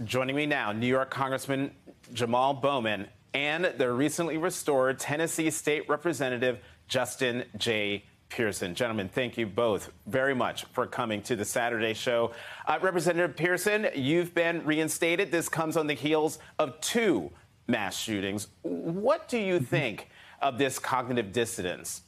Joining me now, New York Congressman Jamal Bowman and the recently restored Tennessee State Representative Justin J. Pearson. Gentlemen, thank you both very much for coming to the Saturday show. Representative Pearson, you've been reinstated. This comes on the heels of two mass shootings. What do you think of this cognitive dissonance?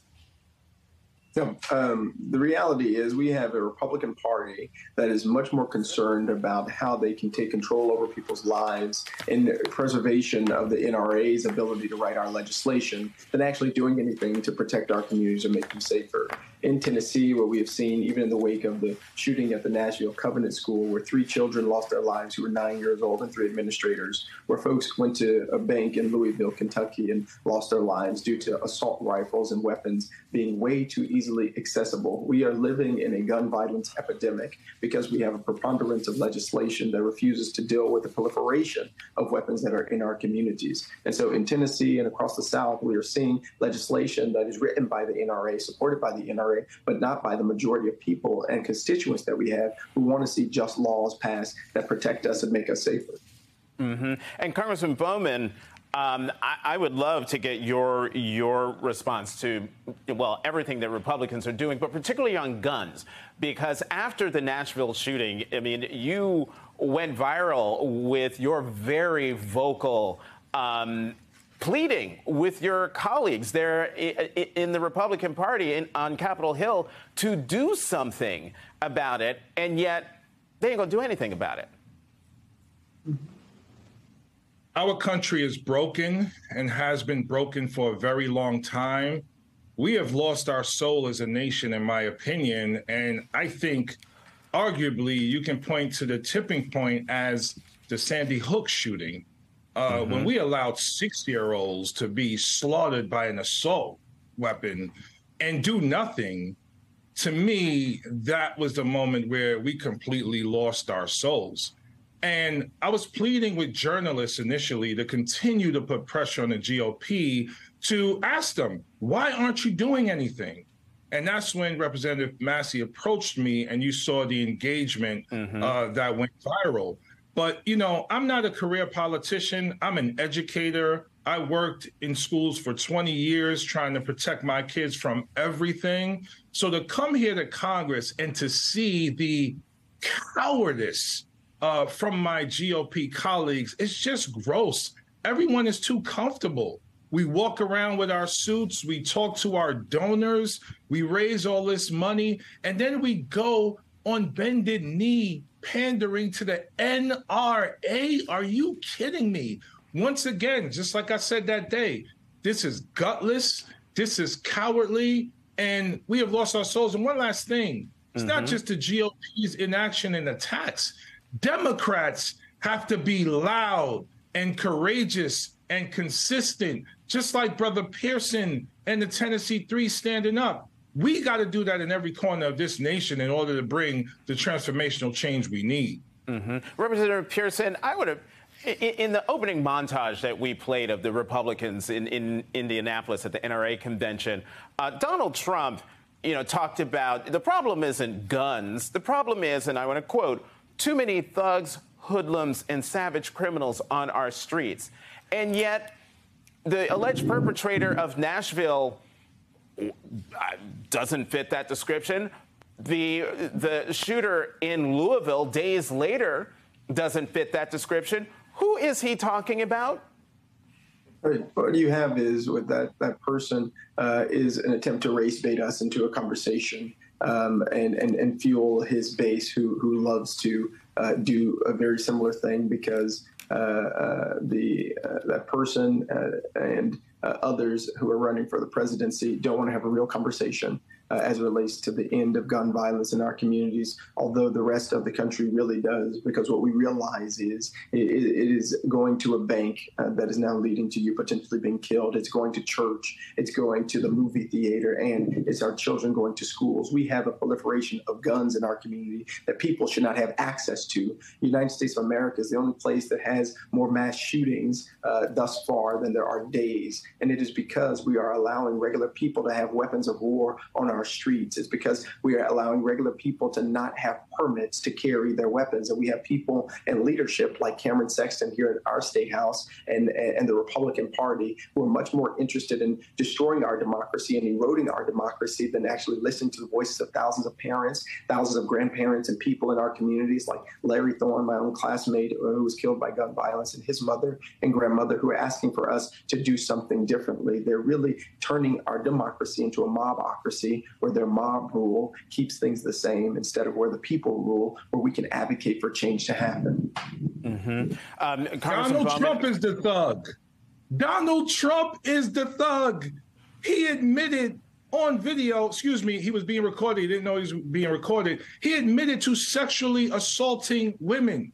So, the reality is we have a Republican Party that is much more concerned about how they can take control over people's lives and preservation of the NRA's ability to write our legislation than actually doing anything to protect our communities or make them safer. In Tennessee, what we have seen, even in the wake of the shooting at the Nashville Covenant School, where 3 children lost their lives who were 9 years old and 3 administrators, where folks went to a bank in Louisville, Kentucky, and lost their lives due to assault rifles and weapons being way too easily accessible. We are living in a gun violence epidemic because we have a preponderance of legislation that refuses to deal with the proliferation of weapons that are in our communities. And so in Tennessee and across the South, we are seeing legislation that is written by the NRA, supported by the NRA, but not by the majority of people and constituents that we have who want to see just laws passed that protect us and make us safer. And Congressman Bowman, I would love to get your response to, well, everything that Republicans are doing, but particularly on guns, because after the Nashville shooting, I mean, you went viral with your very vocal pleading with your colleagues there in the Republican Party on Capitol Hill to do something about it, and yet they ain't gonna do anything about it. Our country is broken and has been broken for a very long time. We have lost our soul as a nation, in my opinion, and I think arguably you can point to the tipping point as the Sandy Hook shooting. When we allowed 6-year-olds to be slaughtered by an assault weapon and do nothing, to me, that was the moment where we completely lost our souls. And I was pleading with journalists initially to continue to put pressure on the GOP to ask them, why aren't you doing anything? And that's when Representative Massie approached me and you saw the engagement that went viral. But, you know, I'm not a career politician. I'm an educator. I worked in schools for 20 years trying to protect my kids from everything. So to come here to Congress and to see the cowardice from my GOP colleagues, it's just gross. Everyone is too comfortable. We walk around with our suits. We talk to our donors. We raise all this money. And then we go on bended knee pandering to the NRA. Are you kidding me? Once again, just like I said that day, this is gutless, this is cowardly, and we have lost our souls. And one last thing, it's not just the GOP's inaction and attacks. Democrats have to be loud and courageous and consistent, just like Brother Pearson and the Tennessee Three standing up. We got to do that in every corner of this nation in order to bring the transformational change we need. Representative Pearson, I would have, in the opening montage that we played of the Republicans in Indianapolis at the NRA convention, Donald Trump, you know, talked about the problem isn't guns. The problem is, and I want to quote, too many thugs, hoodlums, and savage criminals on our streets. And yet the alleged perpetrator of Nashville doesn't fit that description. The shooter in Louisville days later doesn't fit that description. Who is he talking about? What you have is with that person is an attempt to race bait us into a conversation and fuel his base who loves to do a very similar thing because that person and others who are running for the presidency don't want to have a real conversation as it relates to the end of gun violence in our communities, although the rest of the country really does, because what we realize is it is going to a bank that is now leading to you potentially being killed. It's going to church. It's going to the movie theater, and it's our children going to schools. We have a proliferation of guns in our community that people should not have access to. The United States of America is the only place that has more mass shootings thus far than there are days. And it is because we are allowing regular people to have weapons of war on our streets. It's because we are allowing regular people to not have permits to carry their weapons. And we have people in leadership like Cameron Sexton here in our state house and the Republican Party who are much more interested in destroying our democracy and eroding our democracy than actually listening to the voices of thousands of parents, thousands of grandparents, and people in our communities like Larry Thorne, my own classmate who was killed by gun violence, and his mother and grandmother who are asking for us to do something differently. They're really turning our democracy into a mobocracy where their mob rule keeps things the same instead of where the people rule, where we can advocate for change to happen. Mm-hmm. Donald Trump is the thug. Donald Trump is the thug. He admitted on video, he was being recorded. He didn't know he was being recorded. He admitted to sexually assaulting women.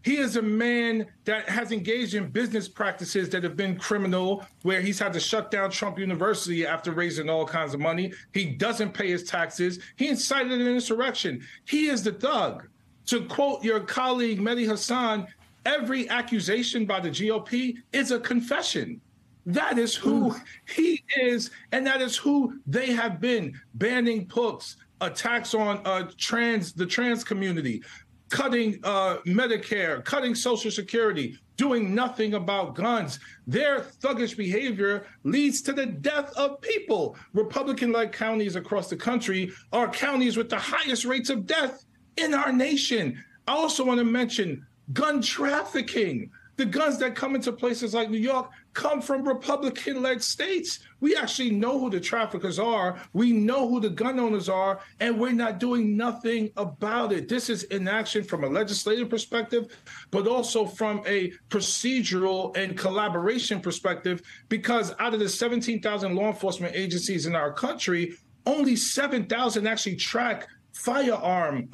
He is a man that has engaged in business practices that have been criminal, where he's had to shut down Trump University after raising all kinds of money. He doesn't pay his taxes. He incited an insurrection. He is the thug. To quote your colleague, Mehdi Hasan, every accusation by the GOP is a confession. That is who he is, and that is who they have been. Banning books, attacks on the trans community, cutting Medicare, cutting Social Security, doing nothing about guns. Their thuggish behavior leads to the death of people. Republican-led counties across the country are counties with the highest rates of death in our nation. I also want to mention gun trafficking. The guns that come into places like New York come from Republican-led states. We actually know who the traffickers are. We know who the gun owners are, and we're not doing nothing about it. This is inaction from a legislative perspective, but also from a procedural and collaboration perspective, because out of the 17,000 law enforcement agencies in our country, only 7,000 actually track firearm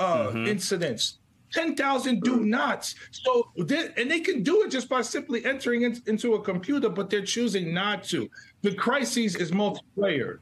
incidents. 10,000 do not. So, they can do it just by simply entering into a computer, but they're choosing not to. The crisis is multi-layered.